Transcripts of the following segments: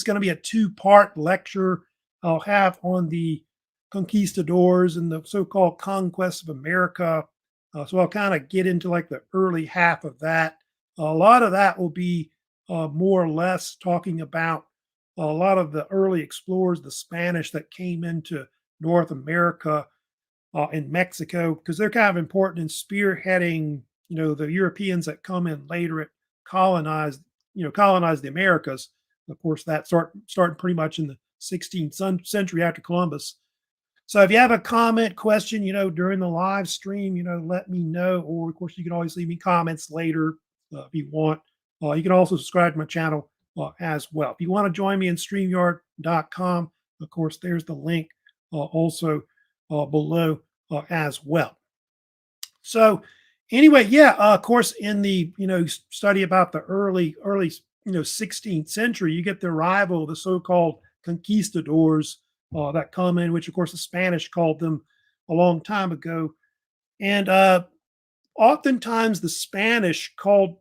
going to be a two-part lecture I'll have on the conquistadors and the so-called conquest of America. So I'll kind of get into like the early half of that. A lot of that will be more or less talking about a lot of the early explorers, the Spanish that came into North America and Mexico, because they're kind of important in spearheading, the Europeans that come in later and colonize the Americas. Of course, that started pretty much in the 16th century after Columbus. So if you have a comment, question, during the live stream, let me know. Or of course, you can always leave me comments later if you want. You can also subscribe to my channel as well. If you want to join me in StreamYard.com, of course, there's the link also below as well. So anyway, yeah, of course, in the study about the early 16th century, you get the arrival of the so-called conquistadors that come in, which of course the Spanish called them a long time ago, and oftentimes the Spanish called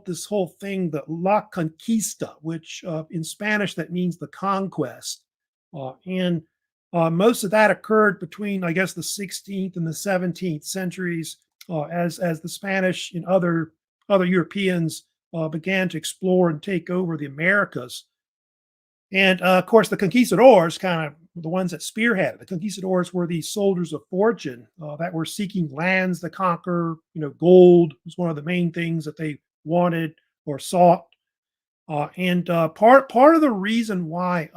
this whole thing the La Conquista, which in Spanish that means the conquest, and most of that occurred between, I guess, the 16th and the 17th centuries, as the Spanish and other Europeans began to explore and take over the Americas. And of course, the conquistadors kind of the ones that spearheaded. The conquistadors were these soldiers of fortune that were seeking lands to conquer. Gold was one of the main things that they wanted or sought. And part of the reason why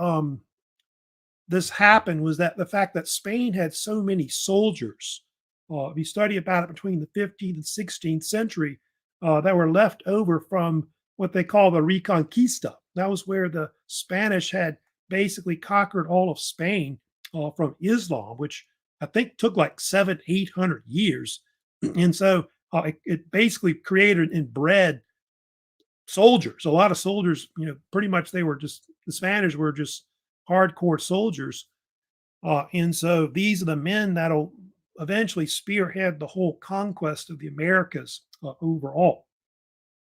this happened was that the fact that Spain had so many soldiers. If you study about it between the 15th and 16th century, that were left over from what they call the Reconquista. That was where the Spanish had basically conquered all of Spain from Islam, which I think took like 800 years. And so it basically created and bred soldiers. A lot of soldiers, pretty much the Spanish were just hardcore soldiers. And so these are the men that'll eventually spearhead the whole conquest of the Americas overall.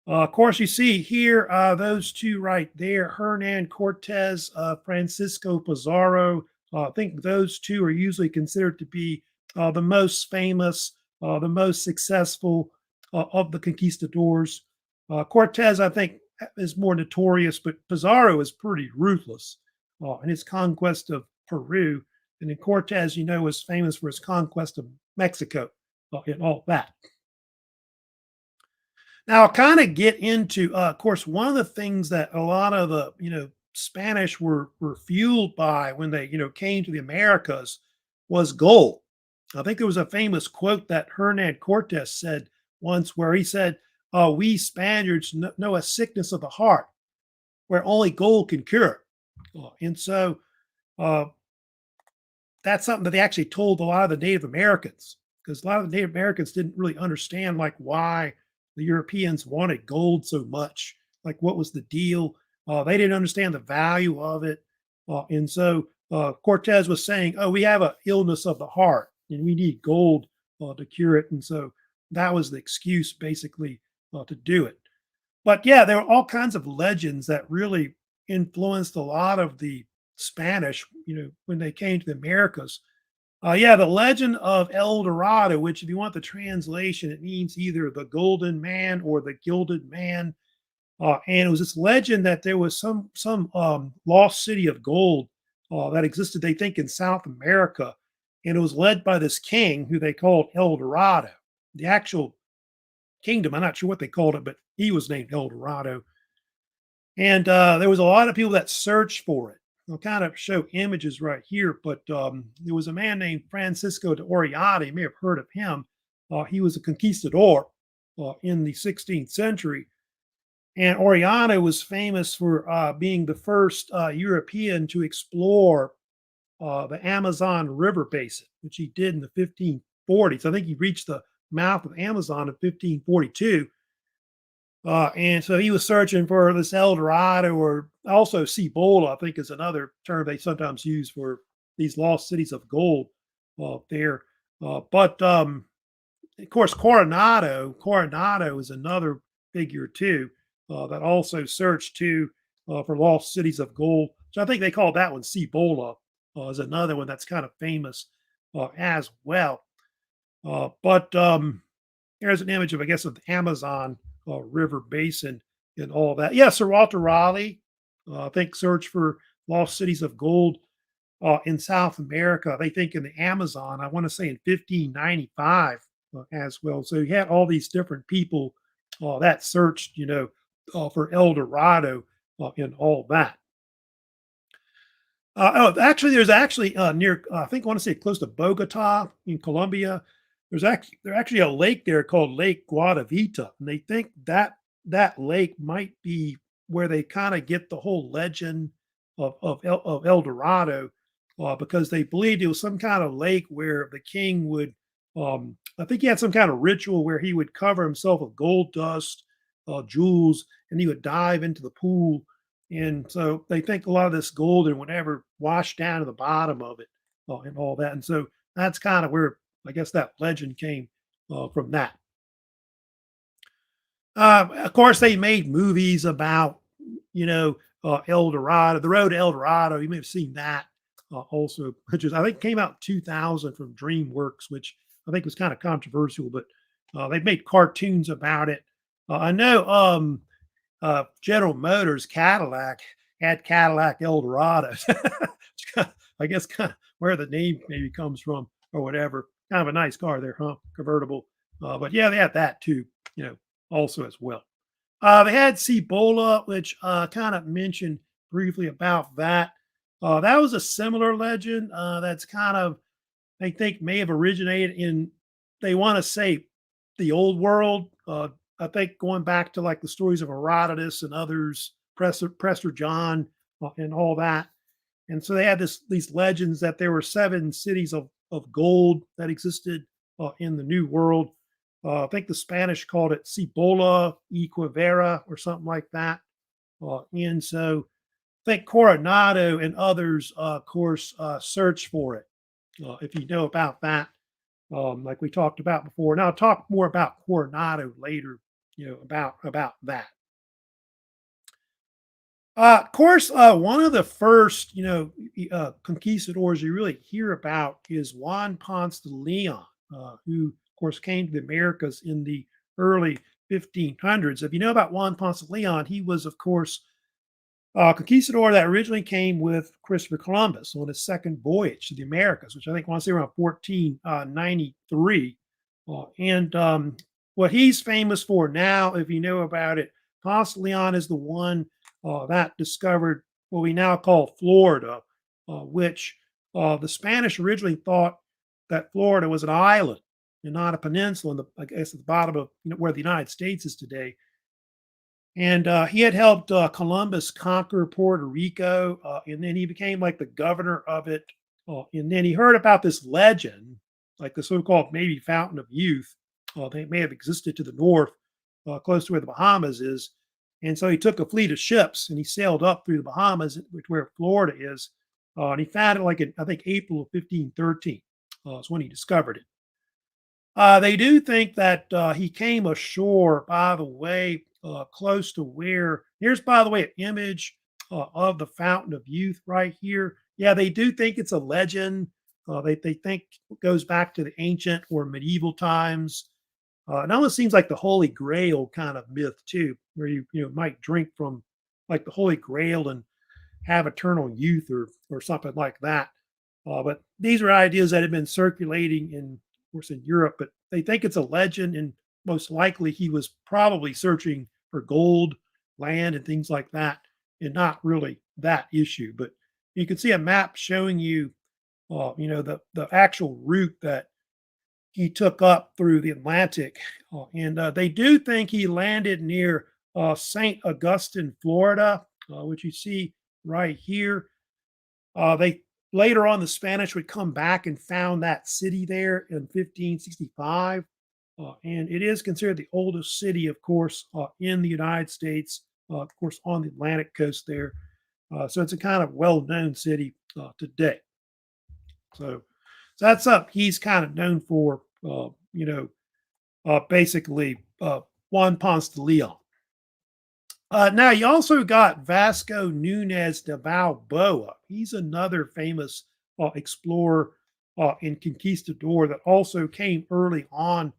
Of course, you see here those two right there, Hernan Cortez, Francisco Pizarro. I think those two are usually considered to be the most famous, the most successful of the conquistadors. Cortez, I think, is more notorious, but Pizarro is pretty ruthless in his conquest of Peru. And then Cortez, was famous for his conquest of Mexico and all that. Now, I'll kind of get into, of course, one of the things that a lot of the, Spanish were fueled by when they, came to the Americas was gold. I think there was a famous quote that Hernan Cortez said once where he said, we Spaniards know a sickness of the heart where only gold can cure. And so that's something that they actually told a lot of the Native Americans, because a lot of the Native Americans didn't really understand like why the Europeans wanted gold so much. Like, what was the deal? They didn't understand the value of it. And so Cortez was saying, we have an illness of the heart and we need gold to cure it. And so that was the excuse basically to do it. But yeah, there were all kinds of legends that really influenced a lot of the Spanish, when they came to the Americas. The legend of El Dorado, which if you want the translation, it means either the golden man or the gilded man. And it was this legend that there was some lost city of gold that existed, they think, in South America. And it was led by this king who they called El Dorado. The actual kingdom, I'm not sure what they called it, but he was named El Dorado. And there was a lot of people that searched for it. I'll kind of show images right here, but there was a man named Francisco de Orellana. You may have heard of him. He was a conquistador in the 16th century. And Orellana was famous for being the first European to explore the Amazon River basin, which he did in the 1540s. I think he reached the mouth of Amazon in 1542. And so he was searching for this El Dorado, or also Cibola, I think is another term they sometimes use for these lost cities of gold there. But of course, Coronado is another figure too that also searched to for lost cities of gold. So I think they call that one Cibola, is another one that's kind of famous as well. But here's an image of, I guess, of the Amazon River basin and all that. Yeah, Sir Walter Raleigh, I think, searched for lost cities of gold in South America. They think in the Amazon, I want to say in 1595 as well. So you had all these different people that searched, for El Dorado and all that. Actually, there's actually near, I think I want to say close to Bogota in Colombia. There's actually a lake there called Lake Guadavita, and they think that that lake might be where they kind of get the whole legend of El Dorado, because they believed it was some kind of lake where the king would, I think he had some kind of ritual where he would cover himself with gold dust, jewels, and he would dive into the pool. And so they think a lot of this gold and whatever washed down to the bottom of it and all that. And so that's kind of where I guess that legend came from that. Of course, they made movies about, El Dorado, The Road to El Dorado. You may have seen that also, which is, I think, came out in 2000 from DreamWorks, which I think was kind of controversial, but they made cartoons about it. I know General Motors Cadillac had Cadillac El Dorado. I guess kind of where the name maybe comes from or whatever. Kind of a nice car there, huh? Convertible. But yeah, they had that too, also as well. They had Cibola, which kind of mentioned briefly about that. That was a similar legend that's kind of, I think, may have originated in, they want to say, the old world. I think going back to like the stories of Herodotus and others, Prester John, and all that. And so they had these legends that there were 7 cities of gold that existed in the New World. I think the Spanish called it Cibola y Quivera or something like that. And so I think Coronado and others, of course, search for it. If you know about that, like we talked about before. Now I'll talk more about Coronado later, about that. Of course, one of the first, conquistadors you really hear about is Juan Ponce de Leon, who, of course, came to the Americas in the early 1500s. If you know about Juan Ponce de Leon, he was, of course, a conquistador that originally came with Christopher Columbus on his second voyage to the Americas, which I think I want to say around 1493. And what he's famous for now, if you know about it, Ponce de Leon is the one that discovered what we now call Florida, which the Spanish originally thought that Florida was an island and not a peninsula, I guess, at the bottom of where the United States is today. And he had helped Columbus conquer Puerto Rico, and then he became like the governor of it. And then he heard about this legend, like the so-called maybe Fountain of Youth. They may have existed to the north, close to where the Bahamas is. And so he took a fleet of ships and he sailed up through the Bahamas, which where Florida is. And he found it like in, I think, April of 1513 is when he discovered it. They do think that he came ashore, by the way, close to where, here's, by the way, an image of the Fountain of Youth right here. Yeah, they do think it's a legend. They think it goes back to the ancient or medieval times. It almost seems like the Holy Grail kind of myth too, where you might drink from like the Holy Grail and have eternal youth or something like that. But these are ideas that have been circulating in, of course, in Europe. But they think it's a legend, and most likely he was probably searching for gold, land, and things like that, and not really that issue. But you can see a map showing you, the actual route that he took up through the Atlantic. And they do think he landed near St. Augustine, Florida, which you see right here. They later on, the Spanish would come back and found that city there in 1565. And it is considered the oldest city, of course, in the United States, of course, on the Atlantic coast there. So it's a kind of well-known city today. So that's up. He's kind of known for, basically Juan Ponce de Leon. Now you also got Vasco Nunez de Balboa. He's another famous explorer and conquistador that also came early on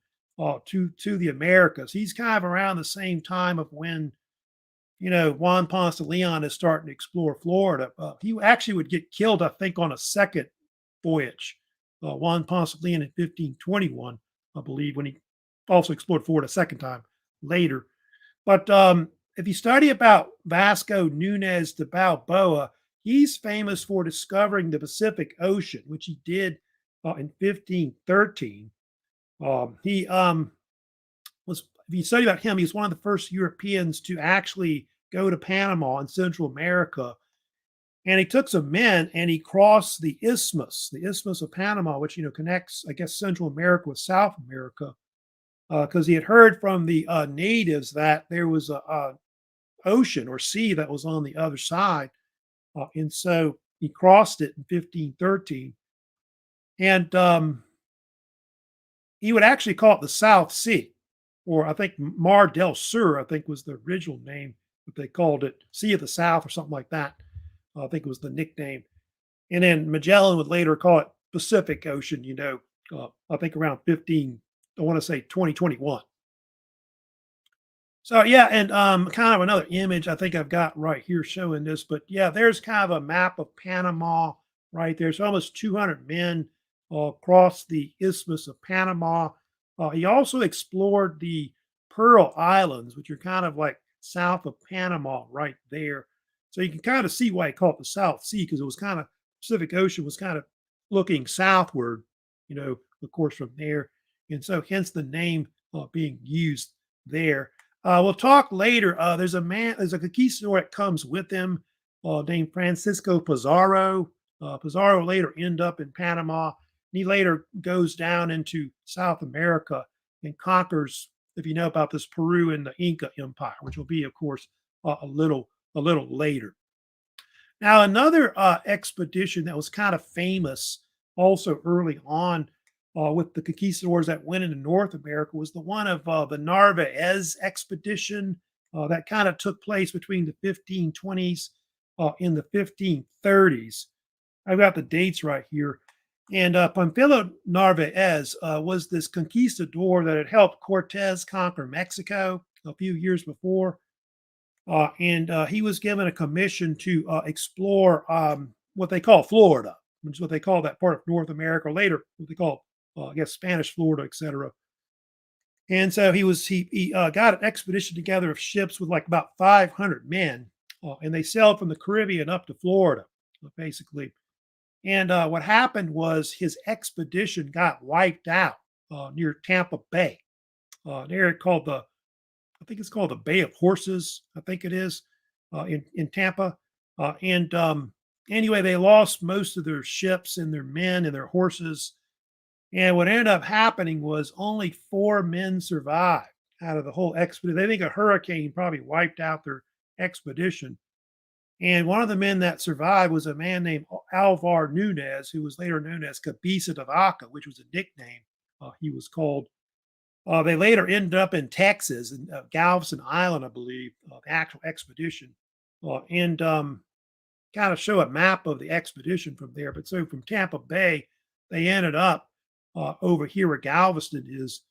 to the Americas. He's kind of around the same time of when Juan Ponce de Leon is starting to explore Florida. He actually would get killed, I think, on a second voyage. Juan Ponce de Leon in 1521, I believe, when he also explored Florida a second time later. But if you study about Vasco Nunez de Balboa, he's famous for discovering the Pacific Ocean, which he did in 1513. He was, if you study about him, he was one of the first Europeans to actually go to Panama in Central America. And he took some men and he crossed the Isthmus of Panama, which connects, I guess, Central America with South America, because he had heard from the natives that there was a ocean or sea that was on the other side, and so he crossed it in 1513, and he would actually call it the South Sea, or I think Mar del Sur, I think was the original name, but they called it Sea of the South or something like that. I think it was the nickname. And then Magellan would later call it Pacific Ocean, I think around 15, I want to say 2021. So yeah, and kind of another image I think I've got right here showing this, but yeah, there's kind of a map of Panama right there. So almost 200 men across the Isthmus of Panama. He also explored the Pearl Islands, which are kind of like south of Panama right there. So you can kind of see why he called it the South Sea, because it was kind of Pacific Ocean was kind of looking southward, of course, from there. And so hence the name being used there. We'll talk later. There's a conquistador that comes with him named Francisco Pizarro. Pizarro later end up in Panama. And he later goes down into South America and conquers, if you know about this, Peru and the Inca Empire, which will be, of course, a little later. Now, another expedition that was kind of famous also early on with the conquistadors that went into North America was the one of the Narvaez expedition that kind of took place between the 1520s and the 1530s. I've got the dates right here. And Pamphilo Narvaez was this conquistador that had helped Cortez conquer Mexico a few years before. And he was given a commission to explore what they call Florida, which is what they call that part of North America, or later what they call, I guess, Spanish Florida, etc. And so he got an expedition together of ships with like about 500 men, and they sailed from the Caribbean up to Florida, basically. And what happened was his expedition got wiped out near Tampa Bay. There called I think it's called the Bay of Horses, I think it is, in Tampa. And anyway, they lost most of their ships and their men and their horses. And what ended up happening was only 4 men survived out of the whole expedition. They think a hurricane probably wiped out their expedition. And one of the men that survived was a man named Alvar Nunez, who was later known as Cabeza de Vaca, which was a nickname he was called. They later ended up in Texas, in Galveston Island, I believe, the actual expedition, and kind of show a map of the expedition from there. But so from Tampa Bay, they ended up over here where Galveston is,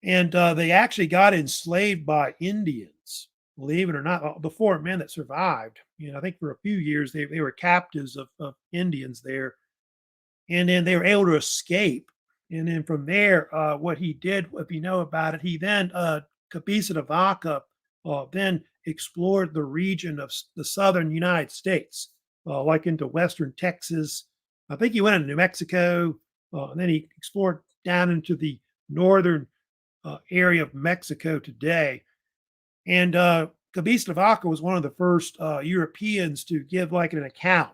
and they actually got enslaved by Indians. Believe it or not, the 4 men that survived, I think for a few years they were captives of Indians there, and then they were able to escape. And then from there, what he did, if you know about it, he then, Cabeza de Vaca, then explored the region of the southern United States, like into western Texas. I think he went into New Mexico, and then he explored down into the northern area of Mexico today. And Cabeza de Vaca was one of the first Europeans to give like an account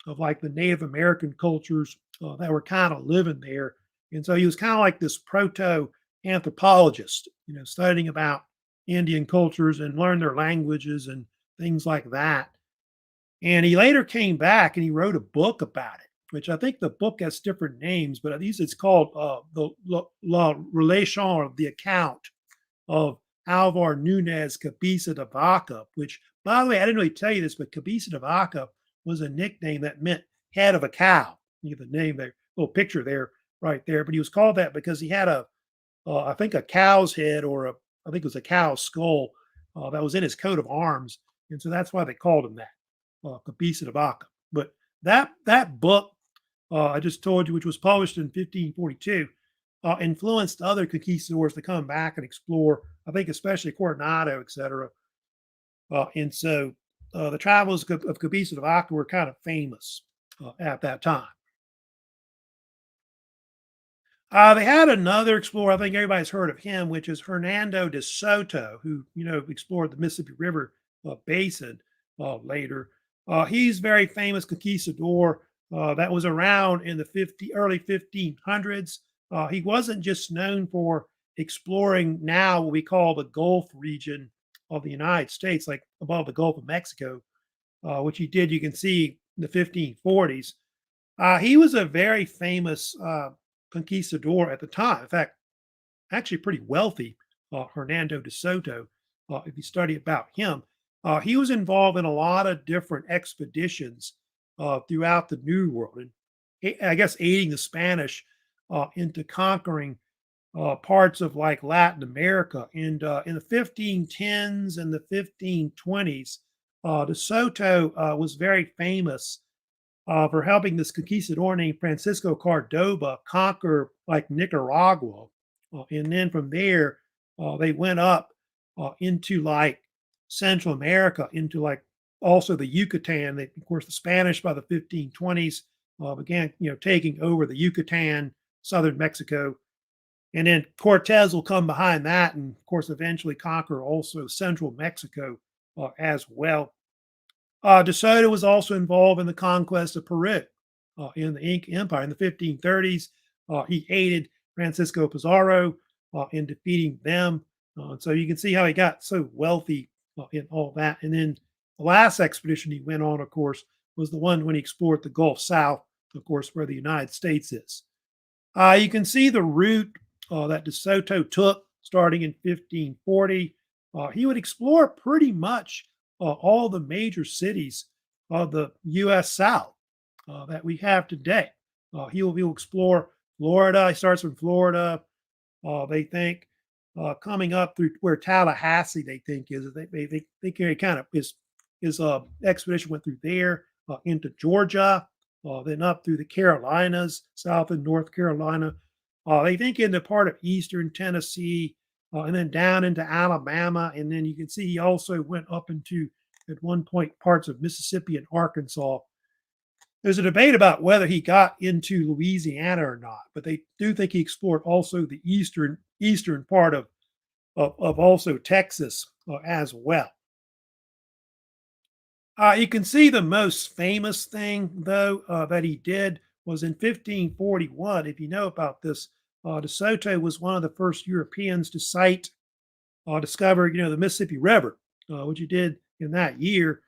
of like the Native American cultures that were kind of living there. And so he was kind of like this proto anthropologist, studying about Indian cultures and learn their languages and things like that. And he later came back and he wrote a book about it, which I think the book has different names, but at least it's called the La Relation, or the account of Alvar Nunez Cabeza de Vaca, which, by the way, I didn't really tell you this, but Cabeza de Vaca was a nickname that meant head of a cow. You get the name there, little picture there, right there. But he was called that because he had I think a cow's head or I think it was a cow's skull that was in his coat of arms, and so that's why they called him that, Cabeza de Vaca. But that book I just told you, which was published in 1542, influenced other conquistadors to come back and explore. I think especially Coronado, etc. And so the travels of Cabeza de Vaca were kind of famous at that time. They had another explorer. I think everybody's heard of him, which is Hernando de Soto, who explored the Mississippi River basin later. He's very famous conquistador that was around in the early 1500s. He wasn't just known for exploring now what we call the Gulf region of the United States, like above the Gulf of Mexico, which he did. You can see in the 1540s. He was a very famous conquistador at the time. In fact, actually pretty wealthy, Hernando de Soto, if you study about him. He was involved in a lot of different expeditions throughout the New World, and I guess aiding the Spanish into conquering parts of like Latin America. And in the 1510s and the 1520s, De Soto was very famous for helping this conquistador named Francisco Cordoba conquer like Nicaragua. And then from there, they went up into like Central America, into like also the Yucatan. Of course, the Spanish by the 1520s began, taking over the Yucatan, southern Mexico. And then Cortez will come behind that and, of course, eventually conquer also central Mexico as well. De Soto was also involved in the conquest of Peru in the Inca Empire in the 1530s. He aided Francisco Pizarro in defeating them. So you can see how he got so wealthy in all that. And then the last expedition he went on, of course, was the one when he explored the Gulf South, of course, where the United States is. You can see the route that De Soto took starting in 1540. He would explore pretty much all the major cities of the U.S. South that we have today. He'll explore Florida. He starts from Florida. They think coming up through where Tallahassee, they think is. They think he kind of his expedition went through there into Georgia, then up through the Carolinas, South and North Carolina. They think into part of eastern Tennessee, and then down into Alabama. And then you can see he also went up into, at one point, parts of Mississippi and Arkansas. There's a debate about whether he got into Louisiana or not, but they do think he explored also the eastern part of also Texas as well. You can see the most famous thing, though, that he did was in 1541. If you know about this, De Soto was one of the first Europeans to discover, the Mississippi River, which he did in that year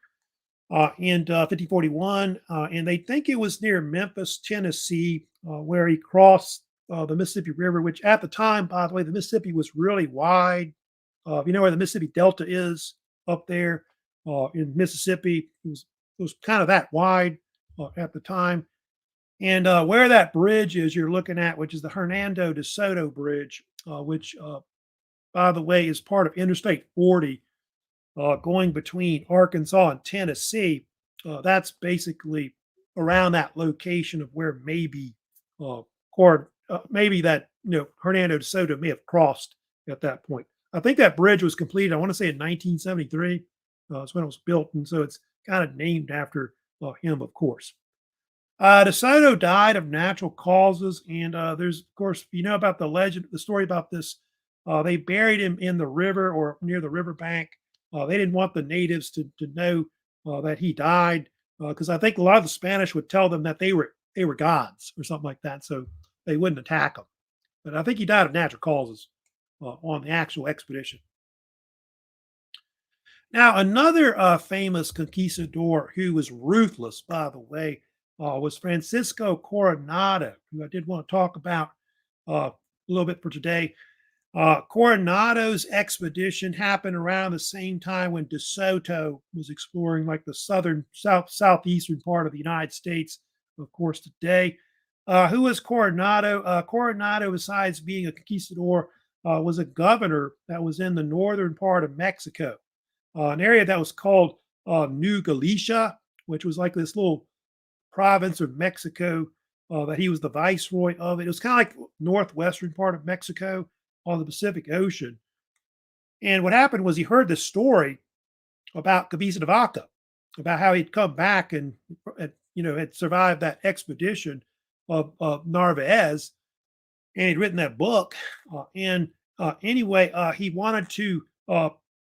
in 1541. And they think it was near Memphis, Tennessee, where he crossed the Mississippi River, which at the time, by the way, the Mississippi was really wide. If you know where the Mississippi Delta is up there in Mississippi, it was kind of that wide at the time. And where that bridge is you're looking at, which is the Hernando de Soto Bridge, which, by the way, is part of Interstate 40 going between Arkansas and Tennessee. That's basically around that location of where maybe maybe that Hernando de Soto may have crossed at that point. I think that bridge was completed, I want to say in 1973. That's when it was built, and so it's kind of named after him, of course. De Soto died of natural causes, and there's, of course, about the story about this. They buried him in the river or near the riverbank. They didn't want the natives to know that he died because I think a lot of the Spanish would tell them that they were gods or something like that, so they wouldn't attack him. But I think he died of natural causes on the actual expedition. Now, another famous conquistador who was ruthless, by the way, was Francisco Coronado, who I did want to talk about a little bit for today. Coronado's expedition happened around the same time when De Soto was exploring like the southeastern part of the United States, of course, today. Who was Coronado? Coronado, besides being a conquistador, was a governor that was in the northern part of Mexico, an area that was called New Galicia, which was like this little province of Mexico that he was the viceroy of. It was kind of like northwestern part of Mexico on the Pacific Ocean. And what happened was he heard this story about Cabeza de Vaca, about how he'd come back and, had survived that expedition of Narvaez, and he'd written that book. And he wanted to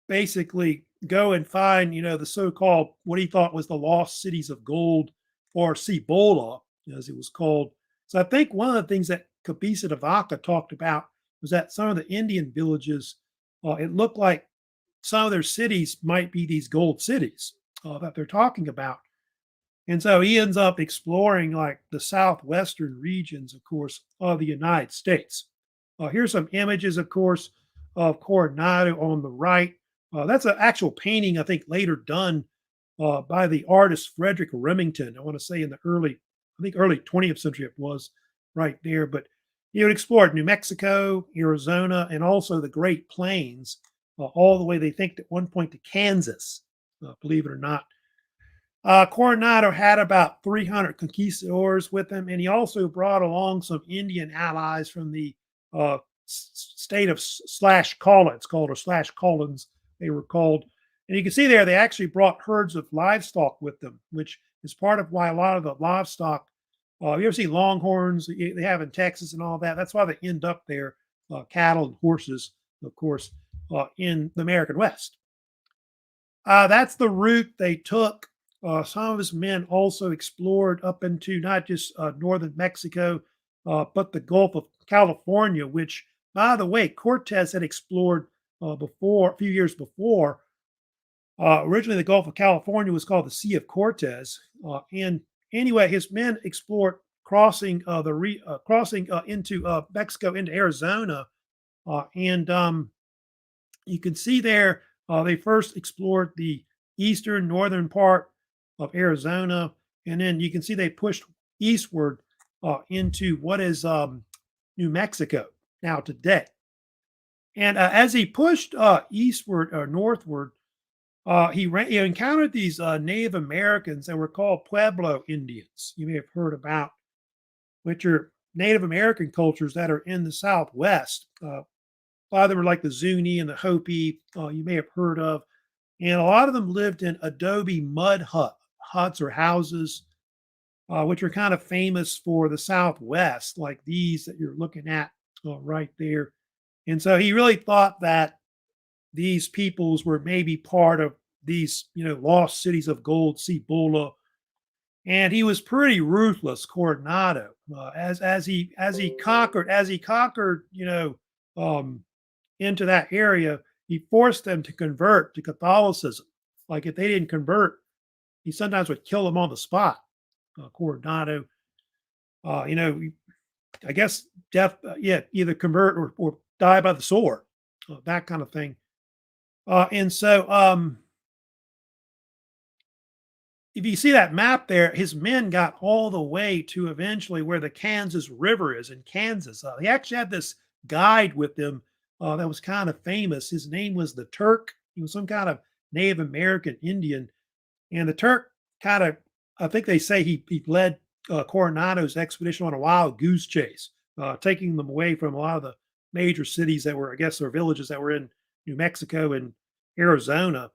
basically go and find, the so-called what he thought was the lost cities of gold, or Cibola, as it was called. So I think one of the things that Cabeza de Vaca talked about was that some of the Indian villages, it looked like some of their cities might be these gold cities that they're talking about. And so he ends up exploring like the southwestern regions, of course, of the United States. Here's some images, of course, of Coronado on the right. That's an actual painting, I think, later done by the artist Frederick Remington. I want to say in the early 20th century it was right there. But he had explored New Mexico, Arizona, and also the Great Plains, all the way they think at one point to Kansas, believe it or not. Coronado had about 300 conquistadors with him, and he also brought along some Indian allies from the state of Slash Collins, called or Slash Collins, they were called. And you can see there, they actually brought herds of livestock with them, which is part of why a lot of the livestock, you ever see longhorns they have in Texas and all that? That's why they end up there, cattle and horses, of course, in the American West. That's the route they took. Some of his men also explored up into not just northern Mexico, but the Gulf of California, which, by the way, Cortez had explored a few years before. Originally, the Gulf of California was called the Sea of Cortez. And anyway, his men explored crossing into Mexico, into Arizona. And you can see there, they first explored the eastern, northern part of Arizona. And then you can see they pushed eastward into what is New Mexico now today. And as he pushed eastward or northward, he encountered these Native Americans that were called Pueblo Indians. You may have heard about, which are Native American cultures that are in the Southwest. A lot of them were like the Zuni and the Hopi. You may have heard of, and a lot of them lived in adobe mud huts or houses, which are kind of famous for the Southwest, like these that you're looking at right there. And so he really thought that these peoples were maybe part of these, lost cities of gold, Cibola. And he was pretty ruthless, Coronado, as he conquered, into that area. He forced them to convert to Catholicism. Like if they didn't convert, he sometimes would kill them on the spot. Coronado, I guess death, either convert or die by the sword, that kind of thing. And so, if you see that map there, his men got all the way to eventually where the Kansas River is in Kansas. He actually had this guide with him that was kind of famous. His name was the Turk. He was some kind of Native American Indian. And the Turk kind of, I think they say he led Coronado's expedition on a wild goose chase, taking them away from a lot of the major cities that were, I guess, or villages that were in New Mexico and Arizona.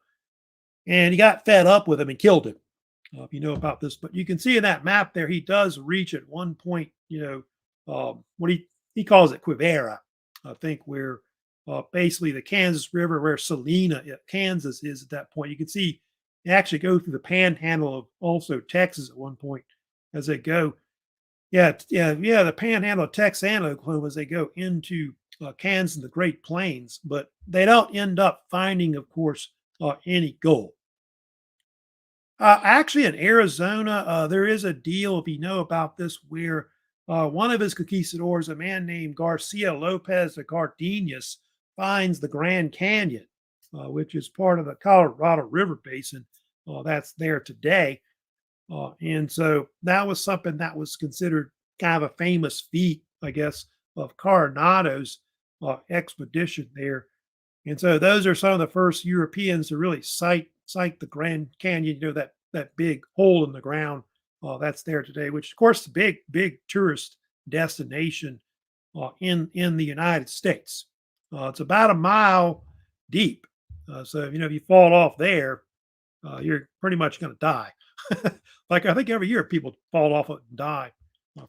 And he got fed up with him and killed him. If you know about this, but you can see in that map there, he does reach at one point, what he calls it Quivera, I think, where basically the Kansas River, where Salina, Kansas is at that point. You can see they actually go through the panhandle of also Texas at one point as they go. The panhandle of Texas and Oklahoma as they go into Kansas and the Great Plains, but they don't end up finding, of course, any gold. Actually, in Arizona, there is a deal, if you know about this, where one of his conquistadors, a man named Garcia Lopez de Cardenas, finds the Grand Canyon, which is part of the Colorado River Basin that's there today. And so that was something that was considered kind of a famous feat, I guess, of Coronado's expedition there. And so those are some of the first Europeans to really sight the Grand Canyon, that big hole in the ground that's there today, which of course is a big tourist destination in the United States. It's about a mile deep. So if you fall off there, you're pretty much going to die. Like I think every year people fall off it and die,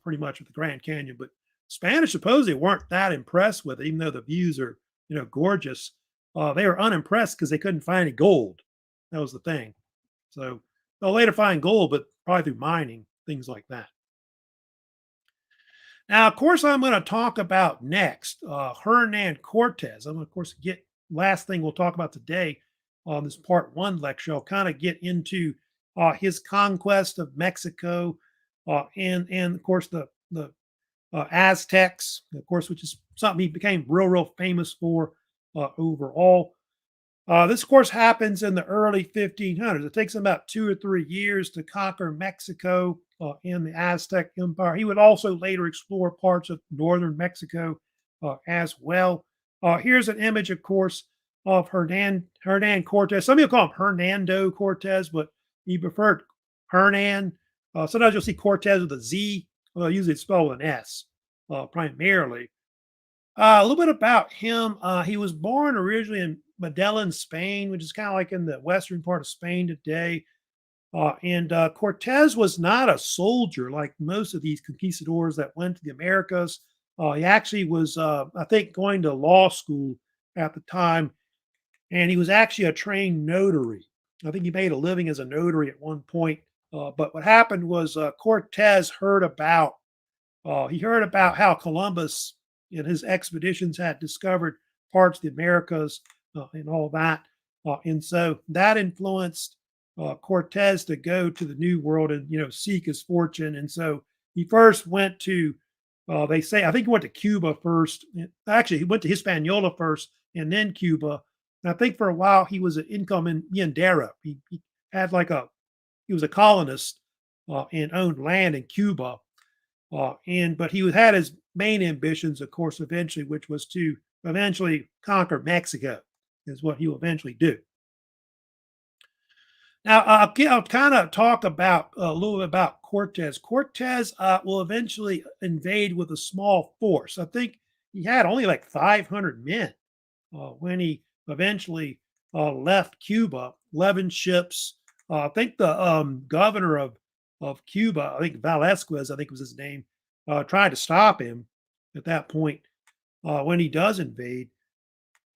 pretty much with the Grand Canyon. But Spanish supposedly weren't that impressed with it, even though the views are gorgeous. They were unimpressed because they couldn't find any gold. That was the thing. So they'll later find gold, but probably through mining, things like that. Now, of course, I'm going to talk about next Hernan Cortez. I'm going to, of course, get last thing we'll talk about today on this part one lecture. I'll kind of get into his conquest of Mexico and of course the Aztecs, of course, which is something he became real famous for overall. This, of course, happens in the early 1500s. It takes him about 2 or 3 years to conquer Mexico in the Aztec Empire. He would also later explore parts of northern Mexico as well. Here's an image, of course, of Hernan Cortez. Some people call him Hernando Cortez, but he preferred Hernan. Sometimes you'll see Cortez with a Z, although usually it's spelled with an S primarily. A little bit about him. He was born originally in Medellin, Spain, which is kind of like in the western part of Spain today. And Cortez was not a soldier like most of these conquistadors that went to the Americas. He actually was, I think, going to law school at the time, and he was actually a trained notary. I think he made a living as a notary at one point. But what happened was Cortez he heard about how Columbus and his expeditions had discovered parts of the Americas and all that. And so that influenced Cortez to go to the New World and, seek his fortune. And so he first went to, I think he went to Cuba first. Actually, he went to Hispaniola first and then Cuba. And I think for a while he was an income in Yandera. He had he was a colonist and owned land in Cuba. But he had his main ambitions, of course, eventually, which was to eventually conquer Mexico, is what he will eventually do. Now, I'll kind of talk about a little bit about Cortez. Cortez will eventually invade with a small force. I think he had only like 500 men when he eventually left Cuba, 11 ships. I think the governor of Cuba, I think Velasquez, I think was his name, tried to stop him at that point when he does invade.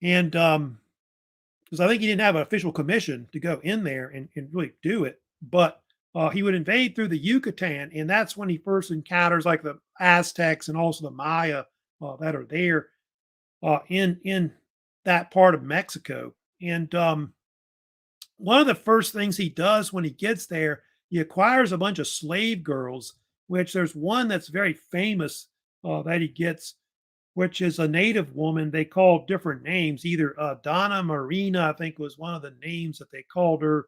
And because I think he didn't have an official commission to go in there and really do it, but he would invade through the Yucatan, and that's when he first encounters like the Aztecs and also the Maya that are there in that part of Mexico. And one of the first things he does when he gets there, he acquires a bunch of slave girls, which there's one that's very famous that he gets, which is a native woman. They called different names. Either Donna Marina, I think, was one of the names that they called her,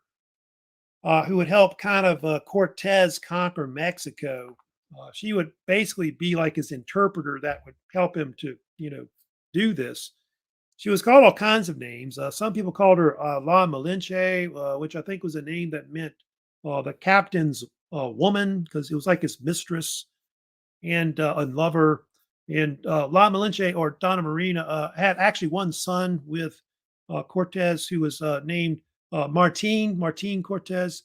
who would help kind of Cortez conquer Mexico. She would basically be like his interpreter that would help him to, do this. She was called all kinds of names. Some people called her La Malinche, which I think was a name that meant the captain's woman, because it was like his mistress and lover. And La Malinche or Donna Marina had actually one son with Cortez, who was named Martin Cortez,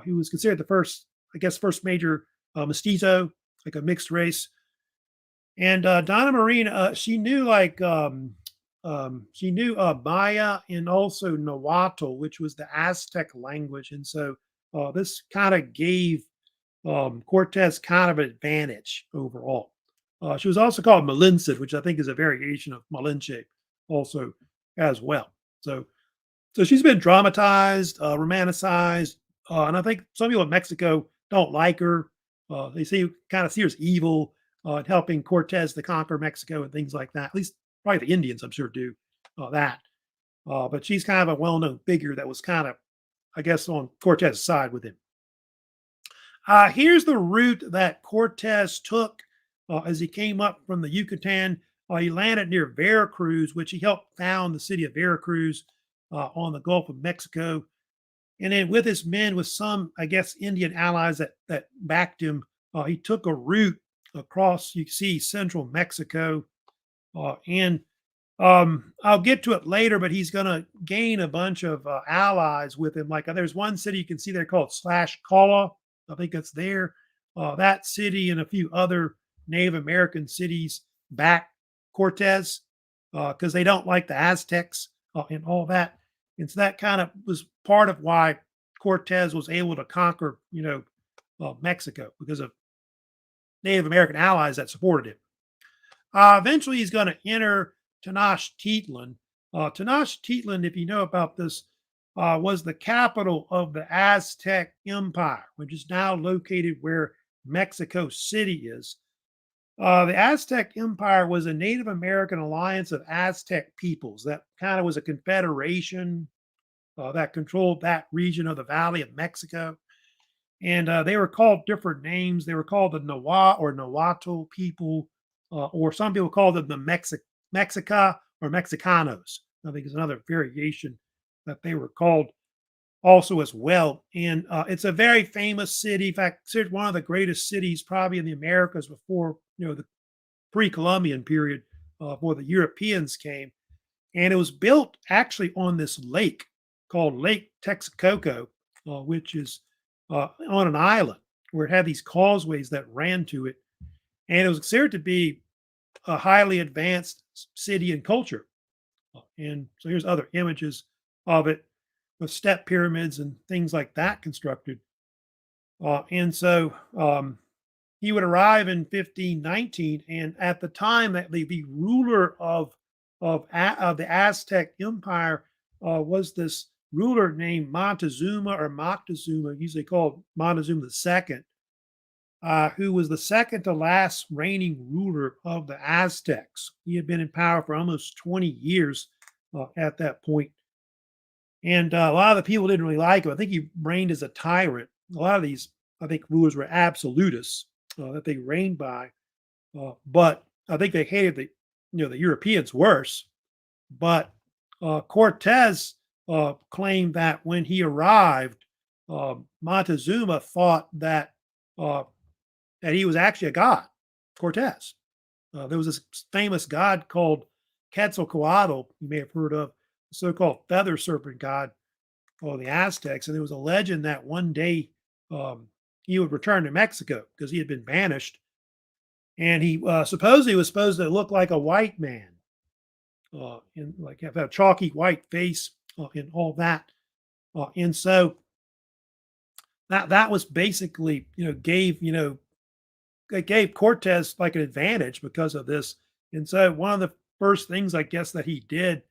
who was considered the first major mestizo, like a mixed race. And Donna Marina, she knew Maya and also Nahuatl, which was the Aztec language. And so this kind of gave Cortez kind of an advantage overall. She was also called Malincid, which I think is a variation of Malinche also as well. So she's been dramatized, romanticized, and I think some people in Mexico don't like her. They kind of see her as evil, and helping Cortez to conquer Mexico and things like that. At least probably the Indians, I'm sure, do that. But she's kind of a well-known figure that was kind of, I guess, on Cortez's side with him. Here's the route that Cortez took as he came up from the Yucatan. He landed near Veracruz, which he helped found the city of Veracruz on the Gulf of Mexico. And then with his men, with some, I guess, Indian allies that backed him, he took a route across, you see, central Mexico. And I'll get to it later, but he's going to gain a bunch of allies with him. Like there's one city you can see there called Tlaxcala. I think it's there. That city and a few other Native American cities back Cortez because they don't like the Aztecs and all that. And so that kind of was part of why Cortez was able to conquer, Mexico because of Native American allies that supported him. Eventually, he's going to enter Tenochtitlan. Tenochtitlan, if you know about this, was the capital of the Aztec Empire, which is now located where Mexico City is. The Aztec Empire was a Native American alliance of Aztec peoples that kind of was a confederation that controlled that region of the Valley of Mexico. And they were called different names. They were called the Nawa or Nahuatl people, or some people called them the Mexica or Mexicanos. I think is another variation that they were called also as well. And it's a very famous city. In fact, it's one of the greatest cities probably in the Americas before, the pre-Columbian period, before the Europeans came. And it was built actually on this lake called Lake Texcoco, which is on an island where it had these causeways that ran to it. And it was considered to be a highly advanced city and culture. And so here's other images of it with step pyramids and things like that constructed. And so he would arrive in 1519, and at the time that the ruler of the Aztec Empire was this ruler named Montezuma or Moctezuma, usually called Montezuma II, who was the second to last reigning ruler of the Aztecs. He had been in power for almost 20 years at that point. And a lot of the people didn't really like him. I think he reigned as a tyrant. A lot of these, I think, rulers were absolutists that they reigned by. But I think they hated the Europeans worse. But Cortez claimed that when he arrived, Montezuma thought that he was actually a god, Cortez. There was this famous god called Quetzalcoatl, you may have heard of, the so-called feather serpent god of the Aztecs. And there was a legend that one day he would return to Mexico because he had been banished. And he supposedly was supposed to look like a white man, and like have a chalky white face and all that. And so that was basically, it gave Cortez like an advantage because of this. And so one of the first things I guess that he did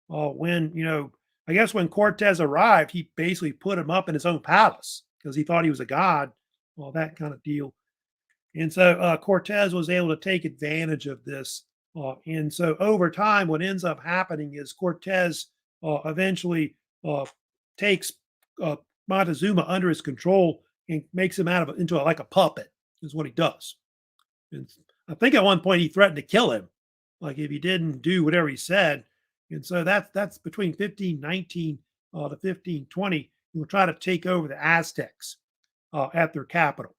when Cortez arrived, he basically put him up in his own palace because he thought he was a god, all that kind of deal. And so Cortez was able to take advantage of this. And so over time, what ends up happening is Cortez eventually takes Montezuma under his control and makes him into like a puppet, is what he does. And I think at one point he threatened to kill him, like if he didn't do whatever he said. And so that's between 1519 to 1520. He will try to take over the Aztecs at their capital.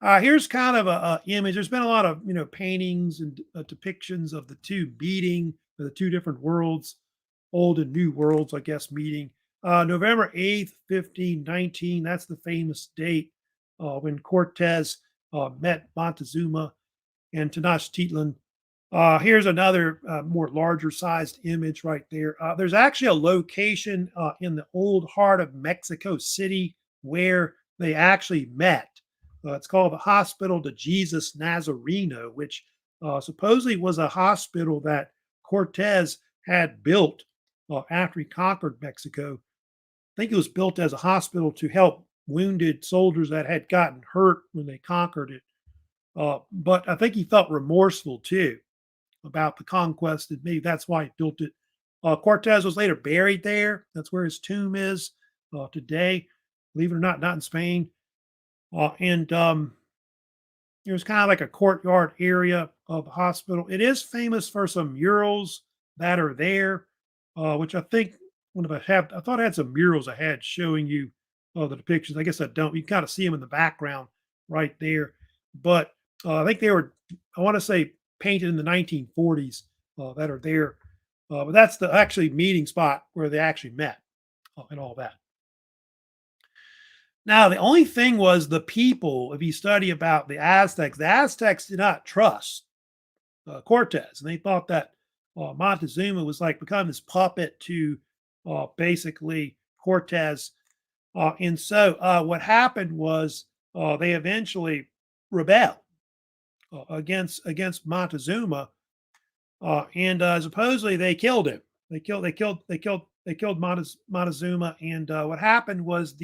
Here's kind of a image. There's been a lot of paintings and depictions of the two meeting, the two different worlds, old and new worlds, I guess, meeting. November 8th, 1519. That's the famous date when Cortez met Montezuma and Tenochtitlan. Here's another more larger sized image right there. There's actually a location in the old heart of Mexico City where they actually met. It's called the Hospital de Jesus Nazareno, which supposedly was a hospital that Cortez had built after he conquered Mexico. I think it was built as a hospital to help wounded soldiers that had gotten hurt when they conquered it. But I think he felt remorseful too about the conquest, and maybe that's why he built it. Cortez was later buried there. That's where his tomb is today. Believe it or not in Spain. And There's kind of like a courtyard area of the hospital. It is famous for some murals that are there, which I think I thought I had some murals I had showing you the depictions. I guess I don't. You kind of see them in the background right there. But I think they were, I want to say, painted in the 1940s that are there. But that's the actually meeting spot where they actually met and all that. Now, the only thing was the people, if you study about the Aztecs did not trust Cortez. And they thought that Montezuma was like becoming this puppet to basically Cortez. What happened was they eventually rebelled against Montezuma, and supposedly they killed him. They killed Montezuma, and what happened was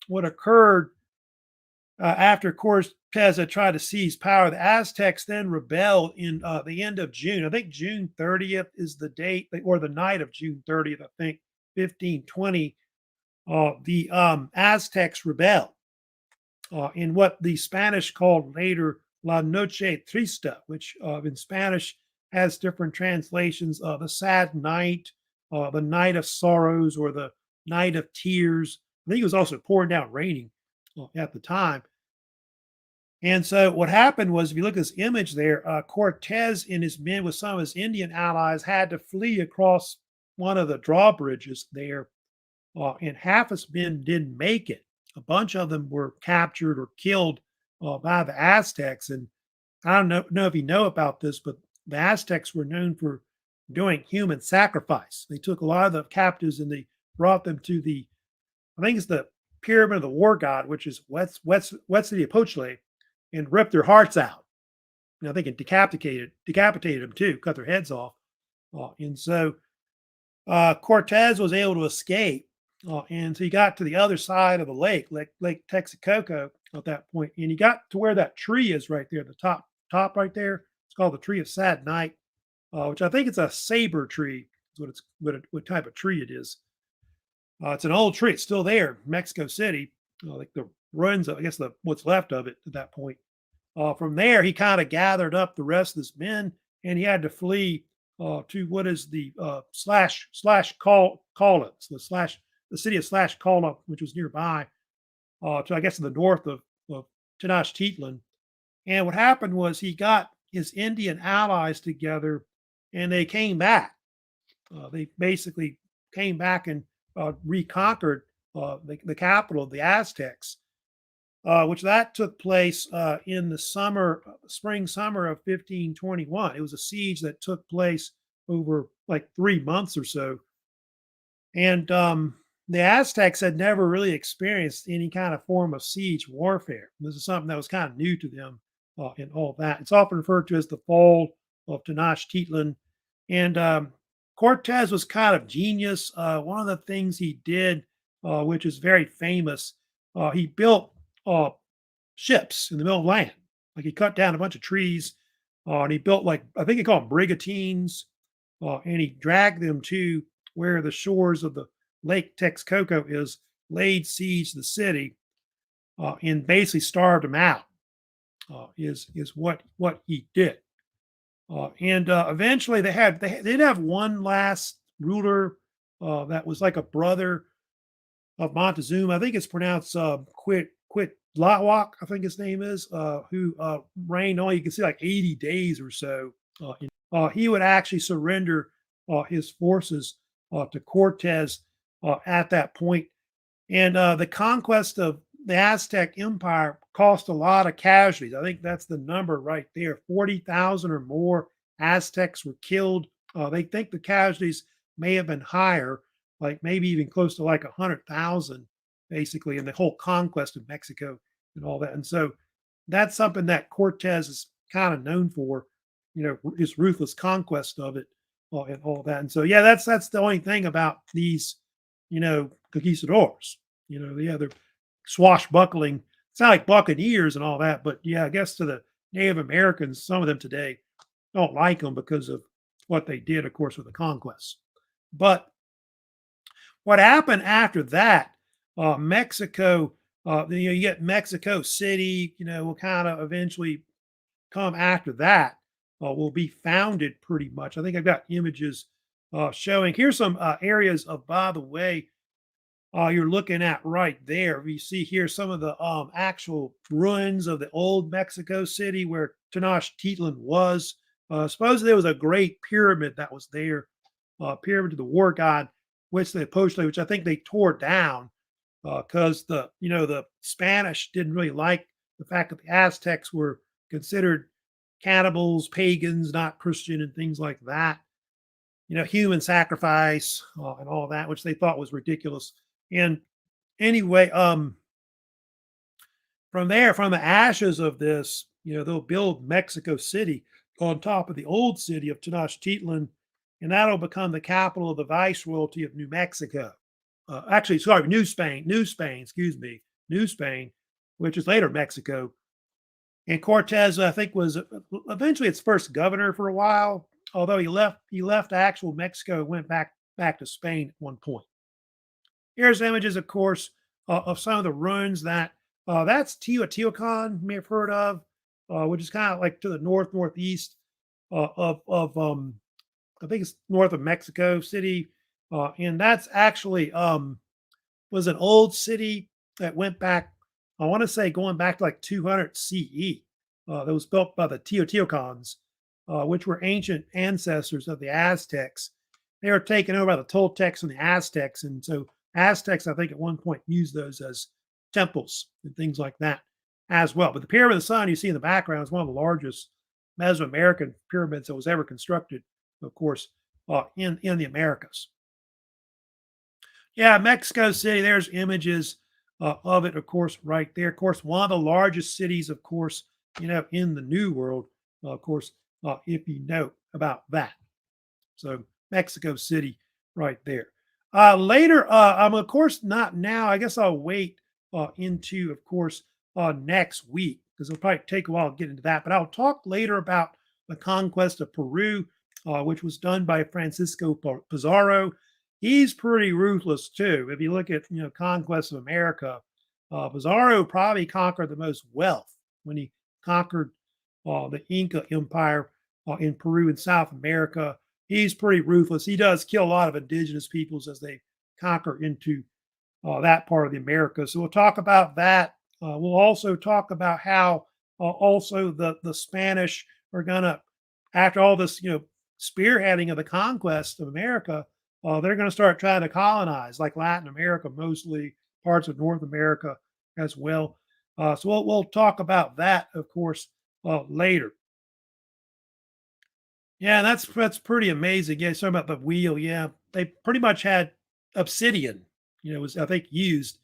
what occurred after Cortez had tried to seize power. The Aztecs then rebelled in the end of June. I think June 30th is the date, or the night of June 30th. I think 1520. The Aztecs rebelled in what the Spanish called later La Noche Trista, which in Spanish has different translations of the sad night, the night of sorrows, or the night of tears. I think it was also pouring down raining at the time. And so what happened was, if you look at this image there, Cortez and his men with some of his Indian allies had to flee across one of the drawbridges there, and half his men didn't make it. A bunch of them were captured or killed by the Aztecs. And I don't know if you know about this, but the Aztecs were known for doing human sacrifice. They took a lot of the captives and they brought them to I think it's the pyramid of the war god, which is Huitzilopochtli, and ripped their hearts out. I think it decapitated them too, cut their heads off. Cortez was able to escape, and so he got to the other side of the Lake Texcoco at that point, and he got to where that tree is right there, the top right there. It's called the Tree of Sad Night, which I think it's a saber tree. Is what type of tree it is. It's an old tree. It's still there, Mexico City, like the ruins of, I guess, what's left of it at that point. From there, he kind of gathered up the rest of his men, and he had to flee to what is the slash Collins, the city of Slash Calla, which was nearby, to, I guess, to the north of Tenochtitlan. And what happened was he got his Indian allies together, and they came back. They basically came back and reconquered the capital of the Aztecs, which that took place in the spring summer of 1521. It was a siege that took place over like 3 months or so. And the Aztecs had never really experienced any kind of form of siege warfare. This is something that was kind of new to them and all that. It's often referred to as the fall of Tenochtitlan. And Cortez was kind of genius. One of the things he did, which is very famous, he built ships in the middle of land. Like he cut down a bunch of trees, and he built, like, I think he called them brigantines, and he dragged them to where the shores of the Lake Texcoco is, laid siege to the city, and basically starved them out. Is what he did. Eventually they did have one last ruler that was like a brother of Montezuma. I think it's pronounced Quitlawak, I think his name is, who reigned only, you can see, like 80 days or so. He would actually surrender his forces to Cortez at that point. And the conquest of the Aztec Empire cost a lot of casualties. I think that's the number right there. 40,000 or more Aztecs were killed. They think the casualties may have been higher, like maybe even close to like 100,000, basically, in the whole conquest of Mexico and all that. And so that's something that Cortez is kind of known for, his ruthless conquest of it and all that. And so, yeah, that's the only thing about these, conquistadors. They're swashbuckling. It's not like buccaneers and all that, but yeah, I guess to the Native Americans, some of them today, don't like them because of what they did, of course, with the conquests. But what happened after that, Mexico, you get Mexico City, will kind of eventually come after that, will be founded pretty much. I think I've got images showing. Here's some areas of, by the way, you're looking at right there. You see here some of the actual ruins of the old Mexico City where Tenochtitlan was. Supposedly there was a great pyramid that was there, pyramid to the war god, which I think they tore down because the Spanish didn't really like the fact that the Aztecs were considered cannibals, pagans, not Christian, and things like that. Human sacrifice and all that, which they thought was ridiculous. And anyway, from there, from the ashes of this, they'll build Mexico City on top of the old city of Tenochtitlan, and that'll become the capital of the Viceroyalty of New Mexico. Actually, sorry, New Spain, excuse me, New Spain, which is later Mexico. And Cortez, I think, was eventually its first governor for a while, although he left actual Mexico and went back to Spain at one point. Here's images, of course, of some of the ruins that's Teotihuacan, you may have heard of, which is kind of like to the northeast of I think it's north of Mexico City, and that's actually was an old city that went back. I want to say going back to like 200 CE. That was built by the Teotihuacans, which were ancient ancestors of the Aztecs. They were taken over by the Toltecs and the Aztecs, and so Aztecs, I think, at one point used those as temples and things like that as well. But the Pyramid of the Sun you see in the background is one of the largest Mesoamerican pyramids that was ever constructed, of course, in the Americas. Yeah, Mexico City, there's images of it, of course, right there. Of course, one of the largest cities, of course, in the New World, of course, if you know about that. So Mexico City right there. Later, I'm of course not now. I guess I'll wait into, of course, next week because it'll probably take a while to get into that. But I'll talk later about the conquest of Peru, which was done by Francisco Pizarro. He's pretty ruthless too. If you look at conquest of America, Pizarro probably conquered the most wealth when he conquered the Inca Empire in Peru and South America. He's pretty ruthless. He does kill a lot of indigenous peoples as they conquer into that part of the Americas. So we'll talk about that. We'll also talk about how also the Spanish are gonna, after all this, spearheading of the conquest of America, they're going to start trying to colonize, like Latin America, mostly parts of North America as well. So we'll talk about that, of course, later. Yeah, that's pretty amazing. Yeah, talking about the wheel. Yeah, they pretty much had obsidian. Was I think used.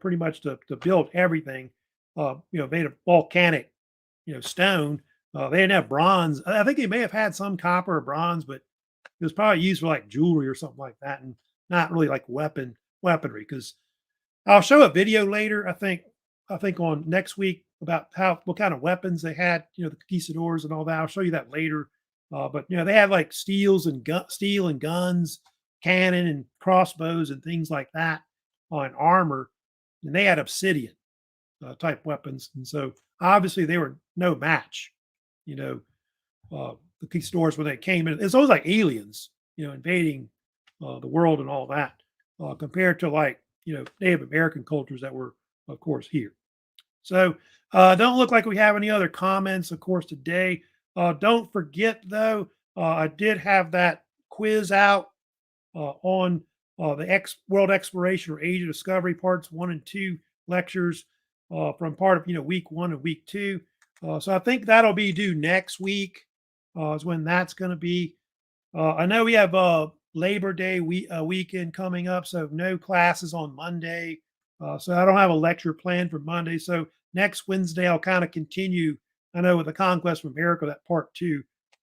Pretty much to build everything. Made of volcanic, stone. They didn't have bronze. I think they may have had some copper or bronze, but it was probably used for like jewelry or something like that, and not really like weaponry. Because I'll show a video later. I think on next week about what kind of weapons they had. The conquistadors and all that. I'll show you that later. But they had like steel and guns, cannon and crossbows and things like that on armor, and they had obsidian type weapons, and so obviously they were no match. The conquistadors when they came in, it's always like aliens, invading the world and all that, compared to like Native American cultures that were, of course, here. So don't look like we have any other comments, of course, today. Don't forget, though, I did have that quiz out on the World Exploration or Asia Discovery parts 1 and 2 lectures from part of week 1 and week 2. So I think that'll be due next week. Is when that's going to be. I know we have Labor Day weekend coming up, so no classes on Monday. So I don't have a lecture planned for Monday. So next Wednesday I'll kind of continue. I know with the Conquest of America, that part 2.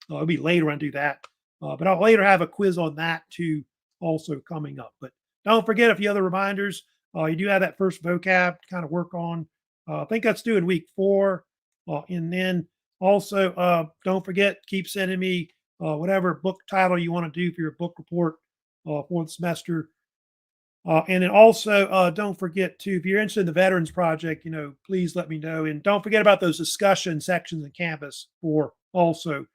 It'll be later on do that. But I'll later have a quiz on that too, also coming up. But don't forget a few other reminders. You do have that first vocab to kind of work on. I think that's due in week 4. And then Also, don't forget, keep sending me whatever book title you want to do for your book report for the semester. And then also, don't forget to, if you're interested in the Veterans Project, please let me know. And don't forget about those discussion sections in Canvas for also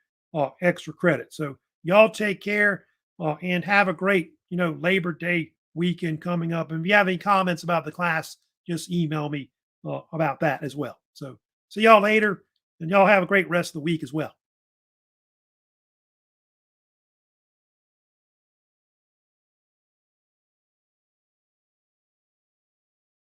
extra credit. So y'all take care and have a great, Labor Day weekend coming up. And if you have any comments about the class, just email me about that as well. So see y'all later, and y'all have a great rest of the week as well.